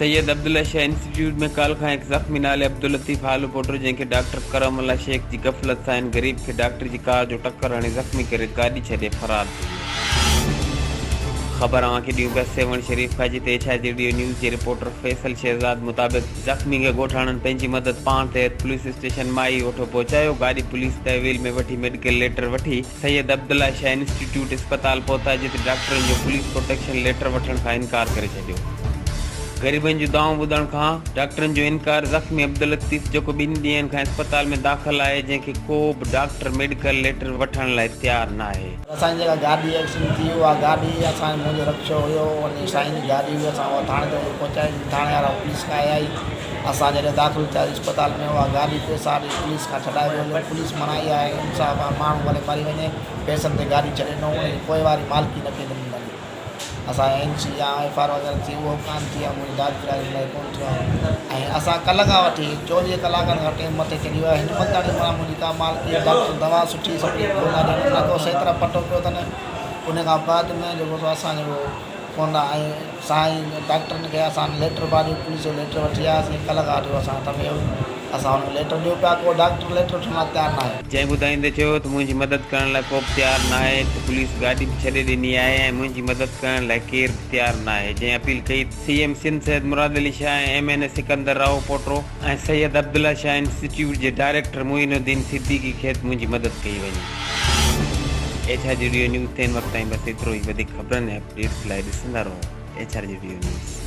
Syed Abdullah Shah institute में कल खां एक ज़ख्मी नाले अब्दुल लतीफ़ हालू पुट जंहिंखे डॉक्टर करमल्ला शेख जी गफ़लत सां इन ग़रीब खे डॉक्टर जी कार जो टक्कर हणी ज़ख्मी करे गाॾी छॾे फरार थी वियो। ख़बर अवांखे ॾियूं पिया सेवण शरीफ़ खां, जिते HIDDO न्यूज़ जे रिपोर्टर फैसल शहज़ाद मुताबिक़ ज़ख्मी खे ॻोठाणनि पंहिंजी मदद पाण तहत पुलिस स्टेशन माई ओठो पहुचायो। गाॾी पुलिस तहवील में वठी मेडिकल लेटर वठी सैयद अब्दुल्ला शाह इंस्टीट्यूट अस्पताल पहुता, जिते डॉक्टरनि जो पुलिस प्रोटेक्शन लेटर वठण खां इनकार करे छॾियो। ग़रीबनि जूं दाऊं ॿुधण खां डॉक्टरनि जो इनकार। ज़ख्मी अब्दुल लतीफ़ जेको 2 ॾींहंनि खां अस्पताल में दाख़िल आहे, जंहिंखे को बि डॉक्टर मेडिकल लेटर वठण लाइ तयारु न आहे। असांजी जेका गाॾी एक्सीडेंट थी वियो आहे, गाॾी असां मुंहिंजो रक्शो हुयो, वञी साईं जी गाॾी हुई, असां उहा थाणे ते पहुचाई। थाणे वारा पुलिस खां आई, असां जॾहिं दाख़िल थिया अस्पताल में, उहा गाॾी पैसा पुलिस खां छॾाए वियो। पुलिस मनाई आहे इंसाफ़ माण्हू भले मरी वञे, पैसनि ते गाॾी छॾे न वञे, पोइ वारी मालिकी न कंहिंखे मिलंदी। असां NC या FR वग़ैरह थी उहो कान थी आहे, मुंहिंजी दाद लाइ कोन थियो आहे। ऐं असां कल्ह खां वठी 24 कलाकनि खां टाइम मथे चढ़ी वियो आहे। हिन वक़्तु ताईं माना मुंहिंजी का मालिकी डॉक्टर दवा सुठी सभु न को सही तरह पटो पियो अथनि। उन खां बाद में जेको असां जेको कोन ऐं साईं डॉक्टरनि खे असां लेटर पाढ़ी पुलिस जो लेटर वठी आयासीं। कल्ह खां वठी असां तमे असां हुन लेटर ॾियो पिया, को डॉक्टर लेटर वठण लाइ तयारु न आहे। जंहिं ॿुधाईंदे चयो त मुंहिंजी मदद करण लाइ को बि तयारु न आहे, त पुलिस गाॾी बि छॾे ॾिनी आहे ऐं मुंहिंजी मदद करण लाइ केरु बि तयारु न आहे। जंहिं अपील कई CM सिंध सैयद मुराद अली शाह ऐं MNA सिकंदर राव पोटरो ऐं सैयद अब्दुल्ला शाह इंस्टीट्यूट जे डायरेक्टर मुइनुद्दीन सिद्दीकी खे मुंहिंजी मदद कई वञे। HIDDO न्यूज़ 3 वक़्त ताईं बसि एतिरो ई। वधीक ख़बरनि ऐं अपडेट्स लाइ ॾिसंदा रहो HIDDO न्यूज़।